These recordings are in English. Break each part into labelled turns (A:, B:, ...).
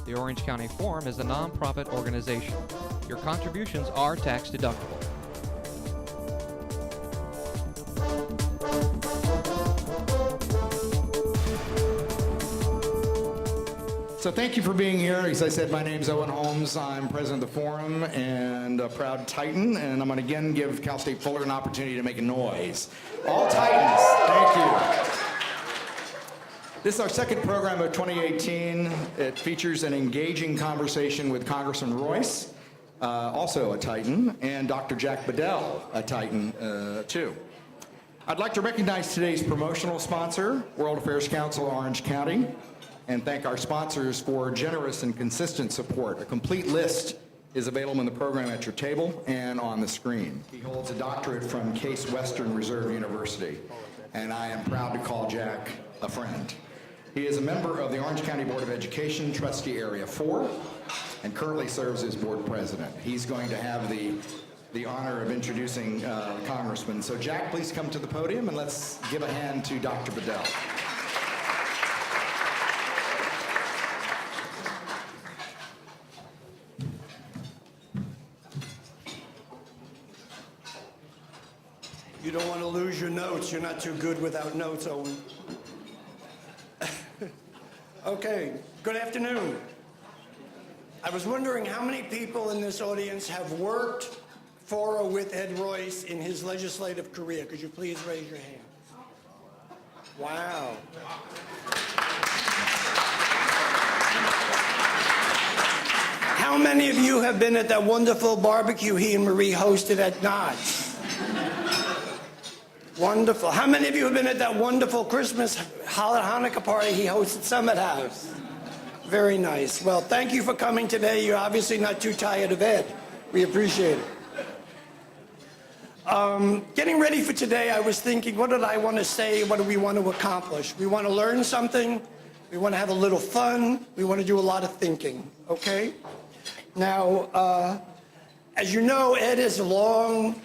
A: The Orange County Forum is a nonprofit organization. Your contributions are tax deductible.
B: So thank you for being here. As I said, my name's Owen Holmes. I'm president of the Forum and a proud Titan, and I'm going to again give Cal State Fuller an opportunity to make a noise. All Titans, thank you. This is our second program of 2018. It features an engaging conversation with Congressman Royce, also a Titan, and Dr. Jack Bedell, a Titan, too. I'd like to recognize today's promotional sponsor, World Affairs Council Orange County, and thank our sponsors for generous and consistent support. A complete list is available in the program at your table and on the screen. He holds a doctorate from Case Western Reserve University, and I am proud to call Jack a friend. He is a member of the Orange County Board of Education, Trustee Area 4, and currently serves as board president. He's going to have the honor of introducing the Congressman. So Jack, please come to the podium, and let's give a hand to Dr. Bedell.
C: You don't want to lose your notes. You're not too good without notes, Owen. Okay, good afternoon. I was wondering how many people in this audience have worked for or with Ed Royce in his legislative career. Could you please raise your hand? Wow. How many of you have been at that wonderful barbecue he and Marie hosted at Knott's? Wonderful. How many of you have been at that wonderful Christmas Hanukkah party he hosted at Summit House? Very nice. Well, thank you for coming today. You're obviously not too tired of Ed. We appreciate it. Getting ready for today, I was thinking, what did I want to say? What do we want to accomplish? We want to learn something. We want to have a little fun. We want to do a lot of thinking. Okay? Now, as you know, Ed is a long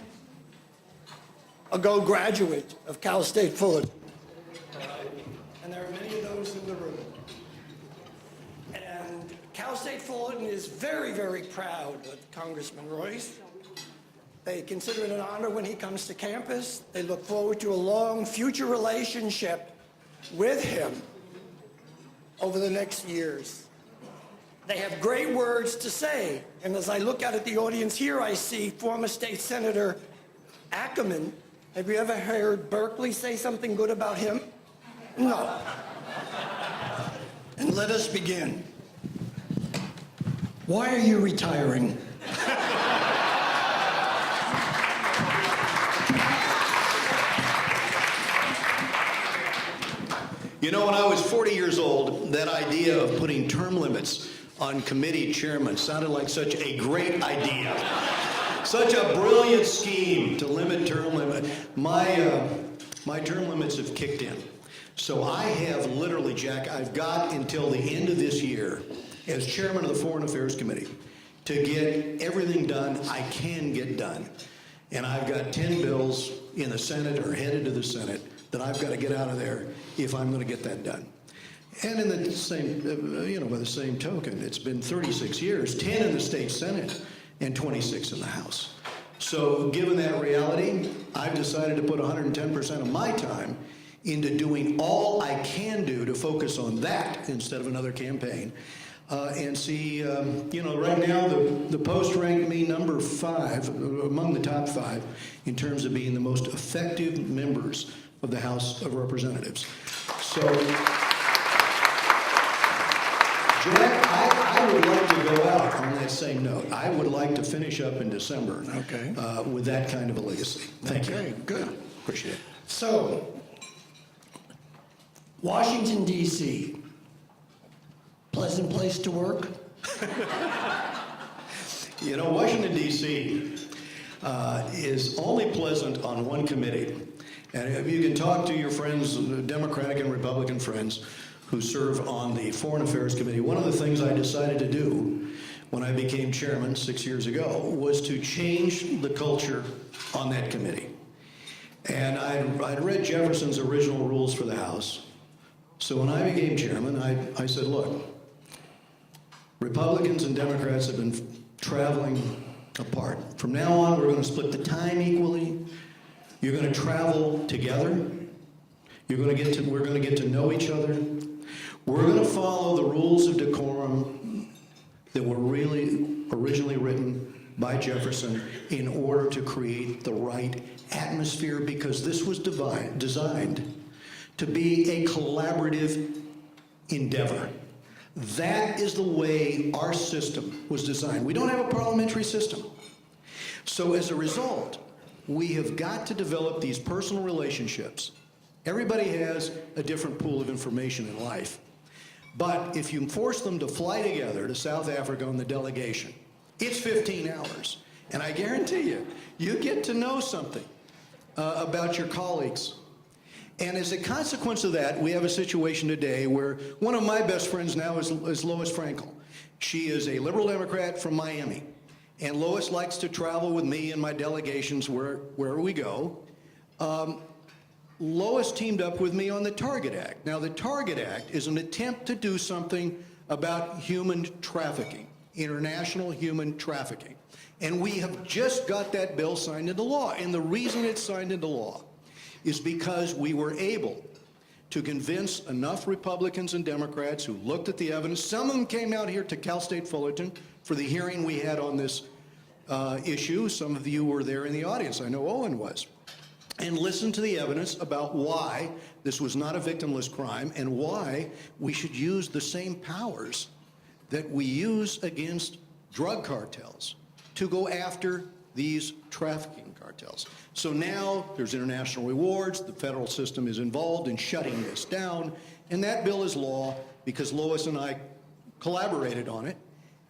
C: ago graduate of Cal State Fullerton. And there are many of those in the room. And Cal State Fullerton is very, very proud of Congressman Royce. They consider it an honor when he comes to campus. They look forward to a long future relationship with him over the next years. They have great words to say. And as I look out at the audience here, I see former State Senator Ackerman. Have you ever heard Berkeley say something good about him? No. And let us begin. Why are you retiring?
D: You know, when I was 40 years old, that idea of putting term limits on committee chairmen sounded like such a great idea. Such a brilliant scheme to limit term limit. My term limits have kicked in. So I have literally, Jack, I've got until the end of this year as chairman of the Foreign Affairs Committee to get everything done I can get done. And I've got 10 bills in the Senate or headed to the Senate that I've got to get out of there if I'm going to get that done. And in the same, by the same token, it's been 36 years, 10 in the state Senate and 26 in the House. So given that reality, I've decided to put 110% of my time into doing all I can do to focus on that instead of another campaign. And see, right now the Post ranked me number 5, among the top 5, in terms of being the most effective members of the House of Representatives. So, Jack, I would like to go out on that same note. I would like to finish up in December with that kind of a legacy. Thank you.
C: Okay, good.
D: Appreciate it.
C: So, Washington, D.C., pleasant place to work?
D: You know, Washington, D.C. Is only pleasant on one committee. And if you can talk to your friends, Democratic and Republican friends, who serve on the Foreign Affairs Committee, one of the things I decided to do when I became chairman 6 years ago was to change the culture on that committee. And I'd read Jefferson's original rules for the House. So when I became chairman, I said, look, Republicans and Democrats have been traveling apart. From now on, we're going to split the time equally. You're going to travel together. We're going to get to know each other. We're going to follow the rules of decorum that were really originally written by Jefferson in order to create the right atmosphere, because this was designed to be a collaborative endeavor. That is the way our system was designed. We don't have a parliamentary system. So as a result, we have got to develop these personal relationships. Everybody has a different pool of information in life. But if you force them to fly together to South Africa on the delegation, it's 15 hours. And I guarantee you, you get to know something about your colleagues. And as a consequence of that, we have a situation today where one of my best friends now is Lois Frankel. She is a liberal Democrat from Miami. And Lois likes to travel with me and my delegations wherever we go. Lois teamed up with me on the Target Act. Now, the Target Act is an attempt to do something about human trafficking, international human trafficking. And we have just got that bill signed into law. And the reason it's signed into law is because we were able to convince enough Republicans and Democrats who looked at the evidence. Some of them came out here to Cal State Fullerton for the hearing we had on this issue. Some of you were there in the audience. I know Owen was. And listened to the evidence about why this was not a victimless crime and why we should use the same powers that we use against drug cartels to go after these trafficking cartels. So now there's international rewards. The federal system is involved in shutting this down. And that bill is law because Lois and I collaborated on it.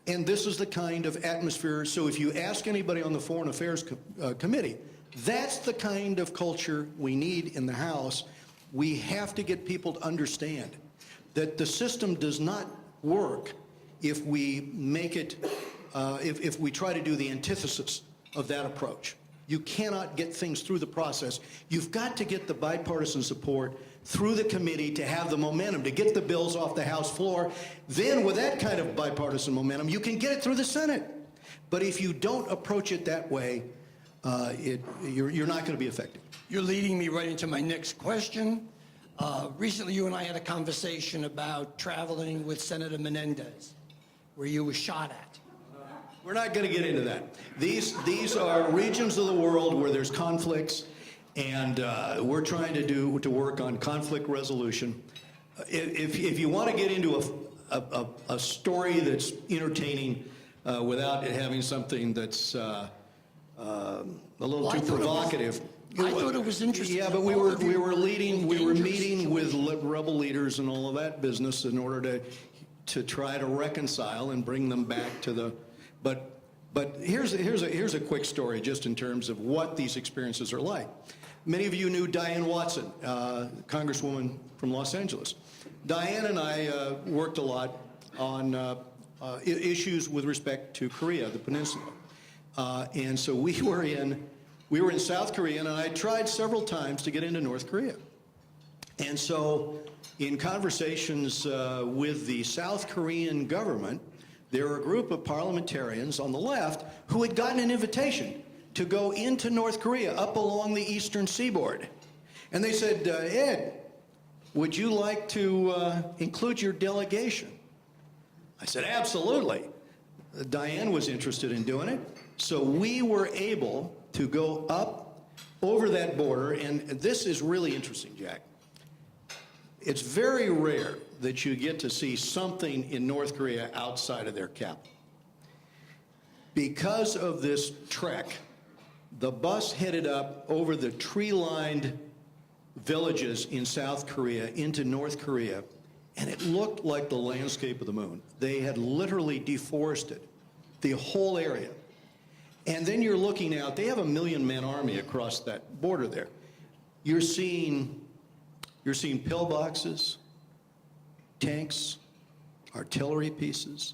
D: And this is the kind of atmosphere. So if you ask anybody on the Foreign Affairs Committee, that's the kind of culture we need in the House. We have to get people to understand that the system does not work if we make it, if we try to do the antithesis of that approach. You cannot get things through the process. You've got to get the bipartisan support through the committee to have the momentum, to get the bills off the House floor. Then with that kind of bipartisan momentum, you can get it through the Senate. But if you don't approach it that way, you're not going to be effective.
C: You're leading me right into my next question. Recently, you and I had a conversation about traveling with Senator Menendez, where you were shot at.
D: We're not going to get into that. These are regions of the world where there's conflicts, and we're trying to work on conflict resolution. If you want to get into a story that's entertaining without it having something that's a little too provocative.
C: I thought it was interesting.
D: Yeah, but we were meeting with rebel leaders and all of that business in order to try to reconcile and bring them back to the. But here's a quick story just in terms of what these experiences are like. Many of you knew Diane Watson, Congresswoman from Los Angeles. Diane and I worked a lot on issues with respect to Korea, the peninsula. And so we were in South Korea, and I tried several times to get into North Korea. And so in conversations with the South Korean government, there were a group of parliamentarians on the left who had gotten an invitation to go into North Korea up along the eastern seaboard. And they said, Ed, would you like to include your delegation? I said, absolutely. Diane was interested in doing it. So we were able to go up over that border, and this is really interesting, Jack. It's very rare that you get to see something in North Korea outside of their capital. Because of this trek, the bus headed up over the tree-lined villages in South Korea into North Korea, and it looked like the landscape of the moon. They had literally deforested the whole area. And then you're looking out, they have a 1 million-man army across that border there. You're seeing pillboxes, tanks, artillery pieces,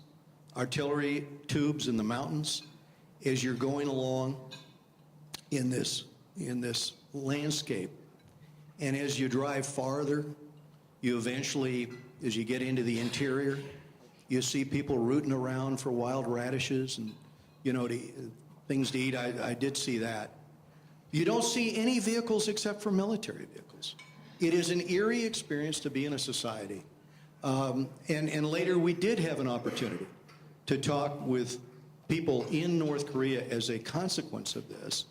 D: artillery tubes in the mountains as you're going along in this landscape. And as you drive farther, you eventually, as you get into the interior, You see people rooting around for wild radishes and, things to eat. I did see that. You don't see any vehicles except for military vehicles. It is an eerie experience to be in a society. And later we did have an opportunity to talk with people in North Korea as a consequence of this,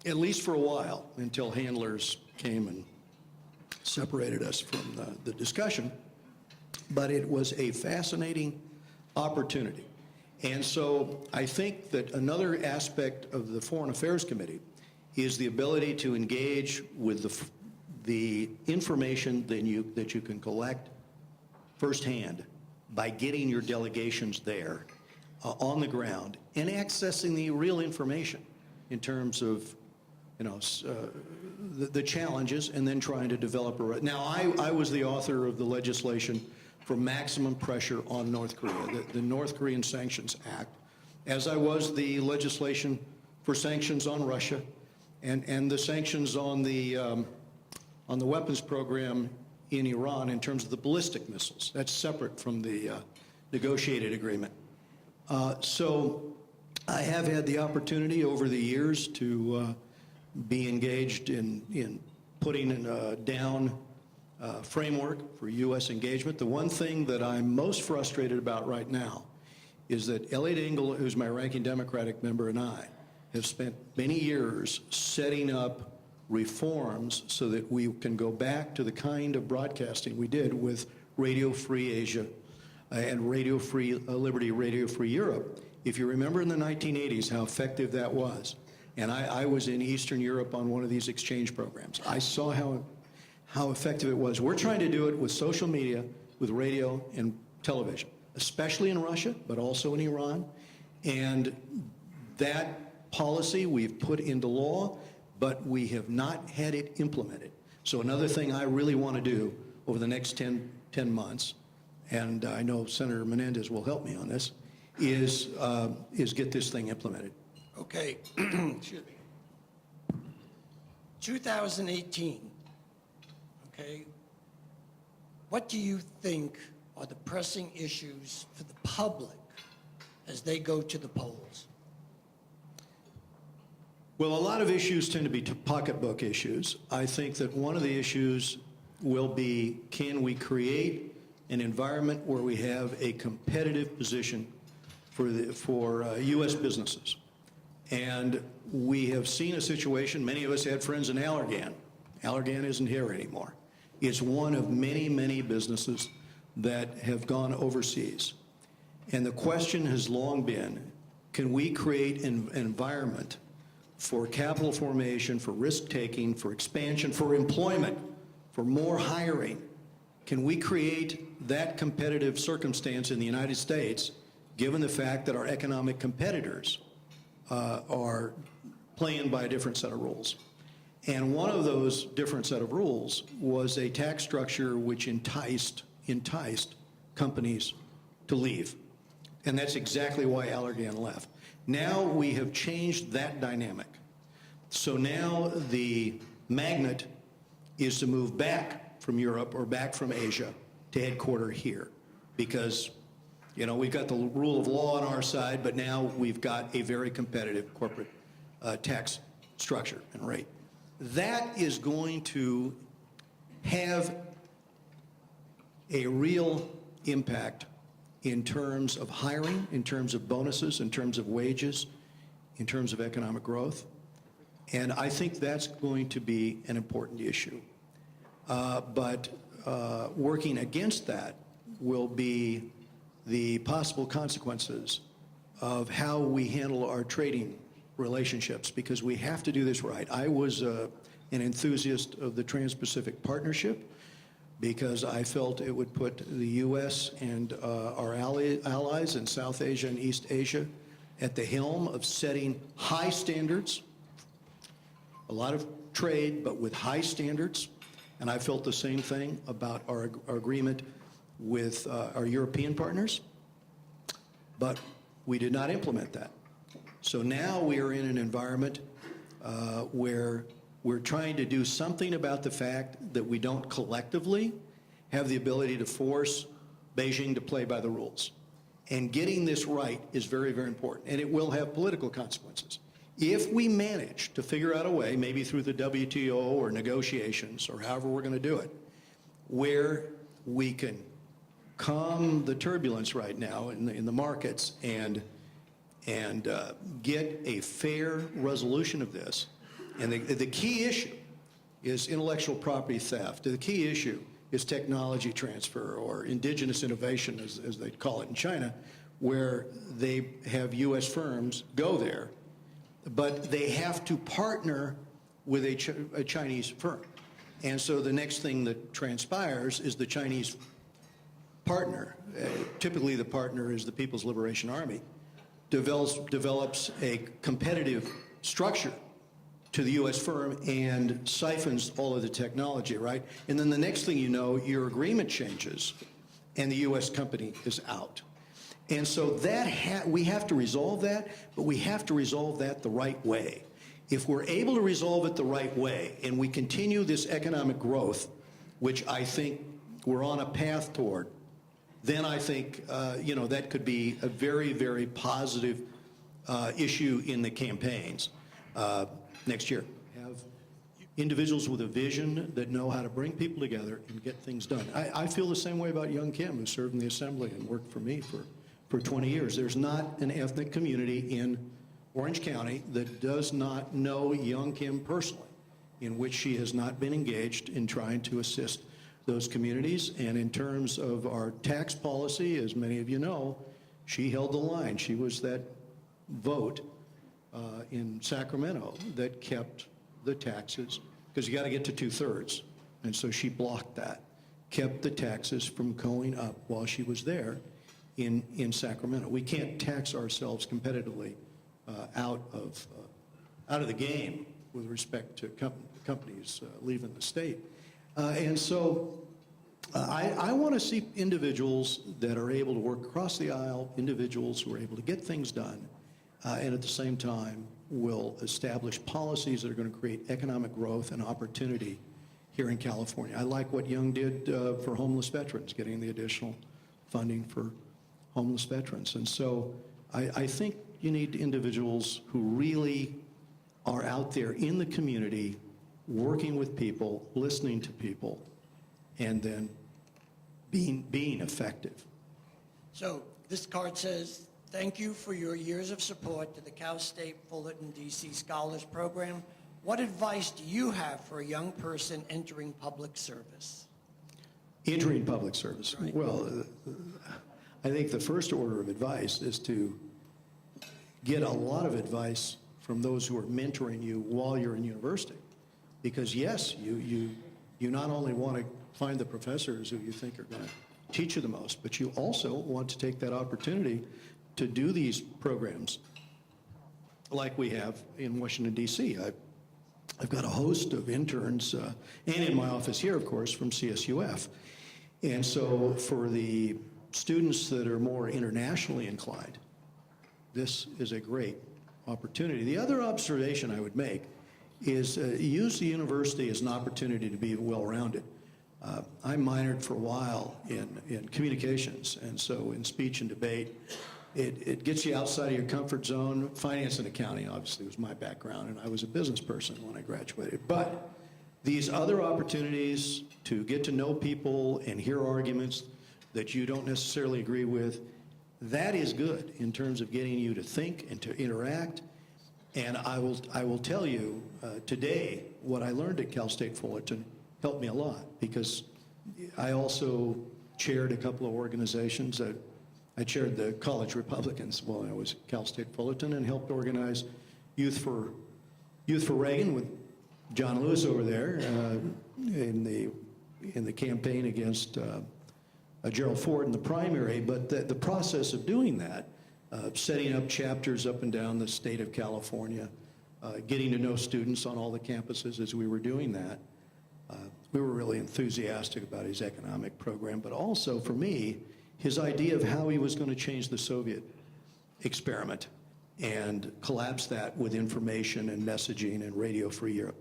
D: at least for a while, until handlers came and separated us from the discussion. But it was a fascinating opportunity. And so I think that another aspect of the Foreign Affairs Committee is the ability to engage with the information that you can collect firsthand by getting your delegations there on the ground and accessing the real information in terms of the challenges, and then trying to develop a... Now, I was the author of the legislation for maximum pressure on North Korea, the North Korean Sanctions Act, as I was the legislation for sanctions on Russia and the sanctions on the weapons program in Iran in terms of the ballistic missiles. That's separate from the negotiated agreement. So I have had the opportunity over the years to be engaged in putting down framework for U.S. engagement. The one thing that I'm most frustrated about right now is that Elliot Engel, who's my ranking Democratic member, and I have spent many years setting up reforms so that we can go back to the kind of broadcasting we did with Radio Free Asia and Radio Free Liberty, Radio Free Europe. If you remember in the 1980s how effective that was, and I was in Eastern Europe on one of these exchange programs, I saw how effective it was. We're trying to do it with social media, with radio and television, especially in Russia, but also in Iran. And that policy we've put into law, but we have not had it implemented. So another thing I really want to do over the next 10 months, and I know Senator Menendez will help me on this, is get this thing implemented.
C: Okay, excuse me. 2018, okay, what do you think are the pressing issues for the public as they go to the polls?
D: Well, a lot of issues tend to be pocketbook issues. I think that one of the issues will be, can we create an environment where we have a competitive position for U.S. businesses? And we have seen a situation, many of us had friends in Allergan. Allergan isn't here anymore. It's one of many, many businesses that have gone overseas. And the question has long been, can we create an environment for capital formation, for risk-taking, for expansion, for employment, for more hiring? Can we create that competitive circumstance in the United States, given the fact that our economic competitors are playing by a different set of rules? And one of those different set of rules was a tax structure which enticed companies to leave. And that's exactly why Allergan left. Now we have changed that dynamic. So now the magnet is to move back from Europe or back from Asia to headquarter here, because we've got the rule of law on our side, but now we've got a very competitive corporate tax structure and rate. That is going to have a real impact in terms of hiring, in terms of bonuses, in terms of wages, in terms of economic growth. And I think that's going to be an important issue. But working against that will be the possible consequences of how we handle our trading relationships, because we have to do this right. I was an enthusiast of the Trans-Pacific Partnership because I felt it would put the U.S. and our allies in South Asia and East Asia at the helm of setting high standards, a lot of trade, but with high standards. And I felt the same thing about our agreement with our European partners, but we did not implement that. So now we are in an environment where we're trying to do something about the fact that we don't collectively have the ability to force Beijing to play by the rules. And getting this right is very, very important, and it will have political consequences. If we manage to figure out a way, maybe through the WTO or negotiations or however we're going to do it, where we can calm the turbulence right now in the markets and get a fair resolution of this, and the key issue is intellectual property theft. The key issue is technology transfer, or indigenous innovation, as they call it in China, where they have U.S. firms go there, but they have to partner with a Chinese firm. And so the next thing that transpires is the Chinese partner, typically the partner is the People's Liberation Army, develops a competitive structure to the U.S. firm and siphons all of the technology, right? And then the next thing you know, your agreement changes and the U.S. company is out. And so we have to resolve that, but we have to resolve that the right way. If we're able to resolve it the right way and we continue this economic growth, which I think we're on a path toward, then I think that could be a very, very positive issue in the campaigns next year. Have individuals with a vision that know how to bring people together and get things done. I feel the same way about young Kim, who served in the Assembly and worked for me for 20 years. There's not an ethnic community in Orange County that does not know young Kim personally, in which she has not been engaged in trying to assist those communities. And in terms of our tax policy, as many of you know, she held the line. She was that vote in Sacramento that kept the taxes, because you got to get to 2/3. And so she blocked that, kept the taxes from going up while she was there in Sacramento. We can't tax ourselves competitively out of the game with respect to companies leaving the state. And so I want to see individuals that are able to work across the aisle, individuals who are able to get things done, and at the same time will establish policies that are going to create economic growth and opportunity here in California. I like what Young did for homeless veterans, getting the additional funding for homeless veterans. And so I think you need individuals who really are out there in the community, working with people, listening to people, and then being effective.
C: So this card says, thank you for your years of support to the Cal State Fullerton DC Scholars Program. What advice do you have for a young person entering public service?
D: Entering public service?
C: Right.
D: Well, I think the first order of advice is to get a lot of advice from those who are mentoring you while you're in university. Because yes, you not only want to find the professors who you think are going to teach you the most, but you also want to take that opportunity to do these programs like we have in Washington, D.C. I've got a host of interns, and in my office here, of course, from CSUF. And so for the students that are more internationally inclined, this is a great opportunity. The other observation I would make is use the university as an opportunity to be well-rounded. I minored for a while in communications, and so in speech and debate, it gets you outside of your comfort zone. Finance and accounting, obviously, was my background, and I was a business person when I graduated. But these other opportunities to get to know people and hear arguments that you don't necessarily agree with, that is good in terms of getting you to think and to interact. And I will tell you today, what I learned at Cal State Fullerton helped me a lot, because I also chaired a couple of organizations. I chaired the College Republicans while I was at Cal State Fullerton, and helped organize Youth for Reagan with John Lewis over there in the campaign against Gerald Ford in the primary. But the process of doing that, setting up chapters up and down the state of California, getting to know students on all the campuses as we were doing that, we were really enthusiastic about his economic program, but also, for me, his idea of how he was going to change the Soviet experiment and collapse that with information and messaging and Radio Free Europe.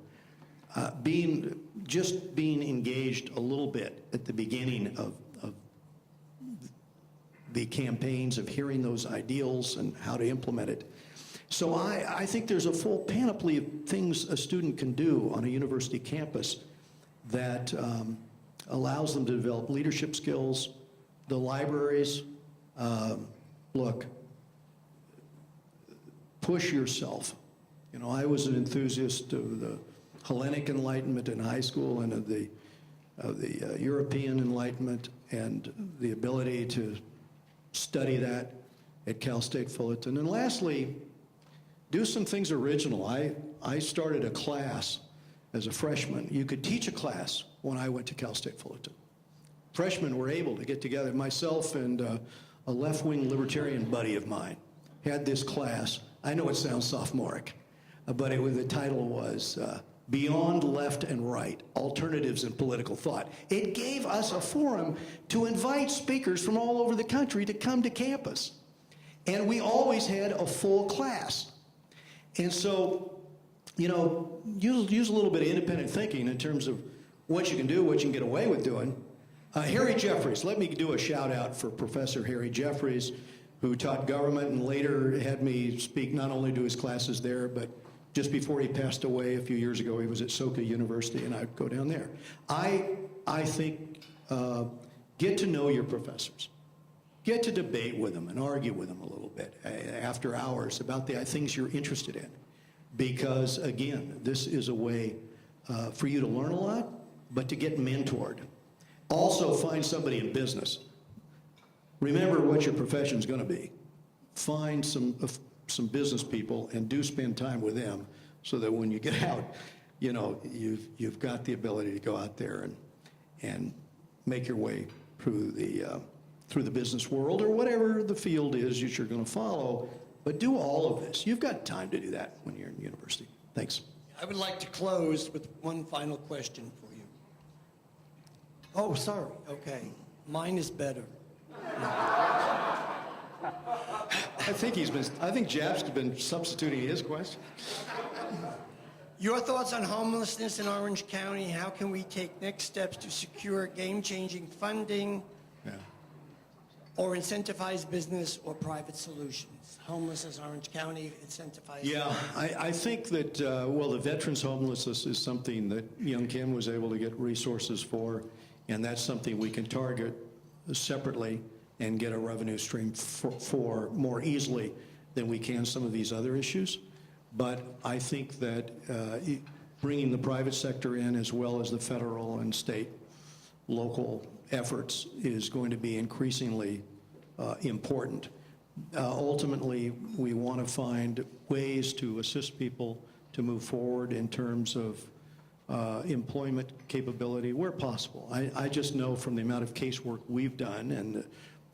D: Being engaged a little bit at the beginning of the campaigns of hearing those ideals and how to implement it. So I think there's a full panoply of things a student can do on a university campus that allows them to develop leadership skills. The libraries, look, push yourself. You know, I was an enthusiast of the Hellenic Enlightenment in high school and of the European Enlightenment and the ability to study that at Cal State Fullerton. And lastly, do some things original. I started a class as a freshman. You could teach a class when I went to Cal State Fullerton. Freshmen were able to get together. Myself and a left-wing libertarian buddy of mine had this class. I know it sounds sophomoric, but the title was Beyond Left and Right, Alternatives in Political Thought. It gave us a forum to invite speakers from all over the country to come to campus. And we always had a full class. And so, you know, use a little bit of independent thinking in terms of what you can do, what you can get away with doing. Harry Jeffries, let me do a shout out for Professor Harry Jeffries, who taught government and later had me speak not only to his classes there, but just before he passed away a few years ago, he was at Soka University, and I'd go down there. I think get to know your professors. Get to debate with them and argue with them a little bit after hours about the things you're interested in. Because, again, this is a way for you to learn a lot, but to get mentored. Also, find somebody in business. Remember what your profession is going to be. Find some business people and do spend time with them so that when you get out, you know, you've got the ability to go out there and make your way through the business world or whatever the field is that you're going to follow. But do all of this. You've got time to do that when you're in university. Thanks.
C: I would like to close with one final question for you. Oh, sorry. Okay. Mine is better.
D: I think Jeff's been substituting his question.
C: Your thoughts on homelessness in Orange County? How can we take next steps to secure game-changing funding or incentivize business or private solutions? Homelessness in Orange County, incentivize.
D: Yeah, I think that, well, the veterans homelessness is something that Young Kim was able to get resources for, and that's something we can target separately and get a revenue stream for more easily than we can some of these other issues. But I think that bringing the private sector in as well as the federal and state, local efforts is going to be increasingly important. Ultimately, we want to find ways to assist people to move forward in terms of employment capability where possible. I just know from the amount of casework we've done and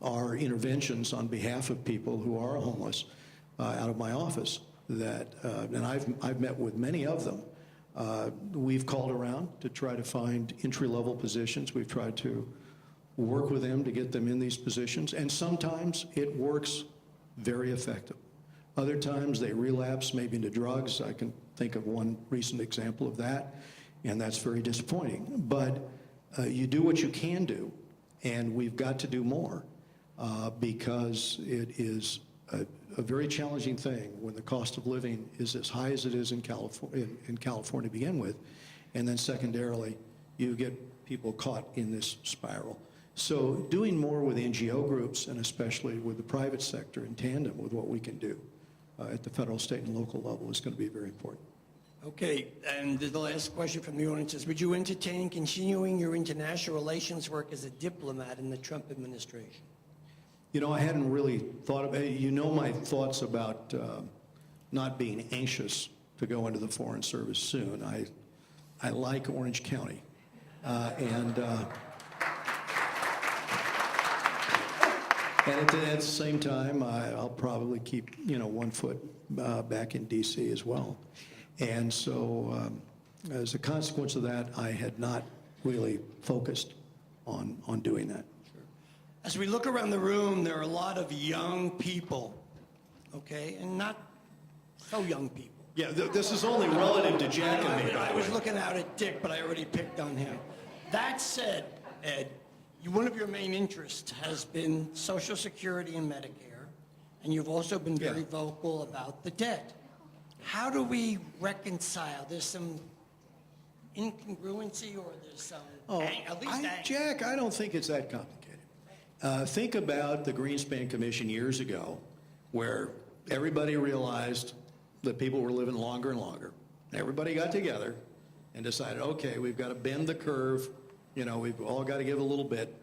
D: our interventions on behalf of people who are homeless out of my office that, and I've met with many of them, we've called around to try to find entry-level positions. We've tried to work with them to get them in these positions, and sometimes it works very effective. Other times they relapse maybe into drugs. I can think of one recent example of that, and that's very disappointing. But you do what you can do, and we've got to do more because it is a very challenging thing when the cost of living is as high as it is in California to begin with, and then secondarily, you get people caught in this spiral. So doing more with NGO groups and especially with the private sector in tandem with what we can do at the federal, state, and local level is going to be very important.
C: Okay, and the last question from the audience is, would you entertain continuing your international relations work as a diplomat in the Trump administration?
D: You know, I hadn't really thought about it. You know my thoughts about not being anxious to go into the Foreign Service soon. I like Orange County. And at the same time, I'll probably keep, you know, 1 foot back in D.C. as well. And so as a consequence of that, I had not really focused on doing that.
C: As we look around the room, there are a lot of young people, okay, and not so young people.
D: Yeah, this is only relative to Jack and me.
C: I was looking out at Dick, but I already picked on him. That said, Ed, one of your main interests has been Social Security and Medicare, and you've also been very vocal about the debt. How do we reconcile? There's some incongruency, or there's some, at least
D: Jack, I don't think it's that complicated. Think about the Greenspan Commission years ago, where everybody realized that people were living longer and longer. Everybody got together and decided, okay, we've got to bend the curve. We've all got to give a little bit.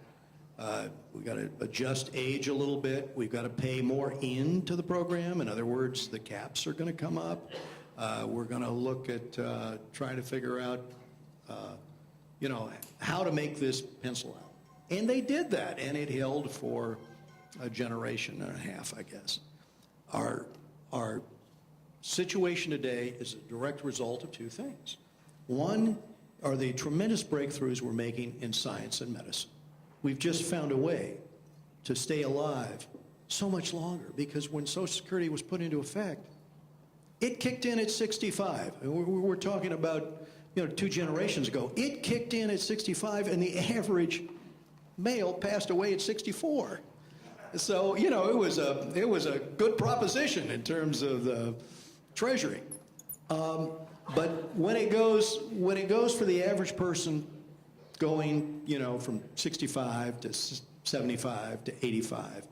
D: We've got to adjust age a little bit. We've got to pay more into the program. In other words, the caps are going to come up. We're going to look at trying to figure out, how to make this pencil out. And they did that, and it held for a generation and a half, I guess. Our situation today is a direct result of two things. One are the tremendous breakthroughs we're making in science and medicine. We've just found a way to stay alive so much longer, because when Social Security was put into effect, it kicked in at 65. And we're talking about 2 generations ago. It kicked in at 65, and the average male passed away at 64. So it was a good proposition in terms of the Treasury. But when it goes for the average person, going from 65 to 75 to 85,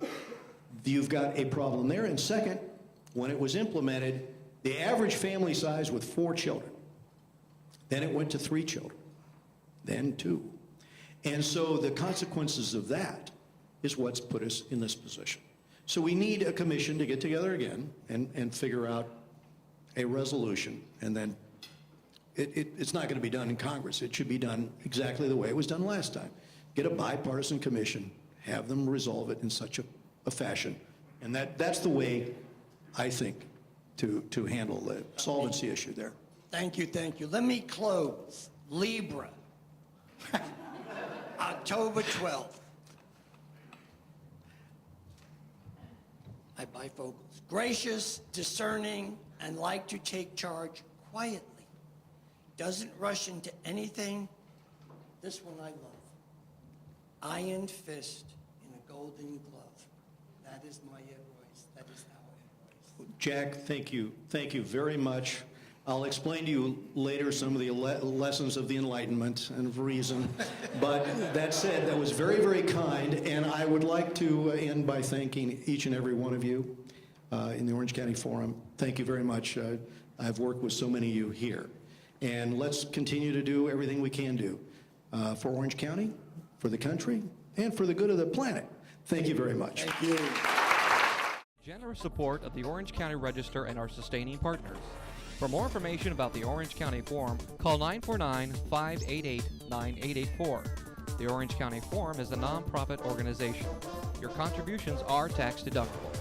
D: you've got a problem there. And second, when it was implemented, the average family size with 4 children. Then it went to 3 children, then 2. And so the consequences of that is what's put us in this position. So we need a commission to get together again and figure out a resolution. And then it's not going to be done in Congress. It should be done exactly the way it was done last time. Get a bipartisan commission, have them resolve it in such a fashion. And that's the way, I think, to handle the solvency issue there.
C: Thank you, thank you. Let me close. Libra, October 12th. I bifocals. Gracious, discerning, and like to take charge quietly. Doesn't rush into anything. This one I love. Iron fist in a golden glove. That is my Ed Royce. That is how Ed Royce.
D: Jack, thank you. Thank you very much. I'll explain to you later some of the lessons of the Enlightenment and of reason. But that said, that was very, very kind. And I would like to end by thanking each and every one of you in the Orange County Forum. Thank you very much. I've worked with so many of you here. And let's continue to do everything we can do for Orange County, for the country, and for the good of the planet. Thank you very much.
C: Thank you.
A: Generous support of the Orange County Register and our sustaining partners. For more information about the Orange County Forum, call 949-588-9884. The Orange County Forum is a nonprofit organization. Your contributions are tax deductible.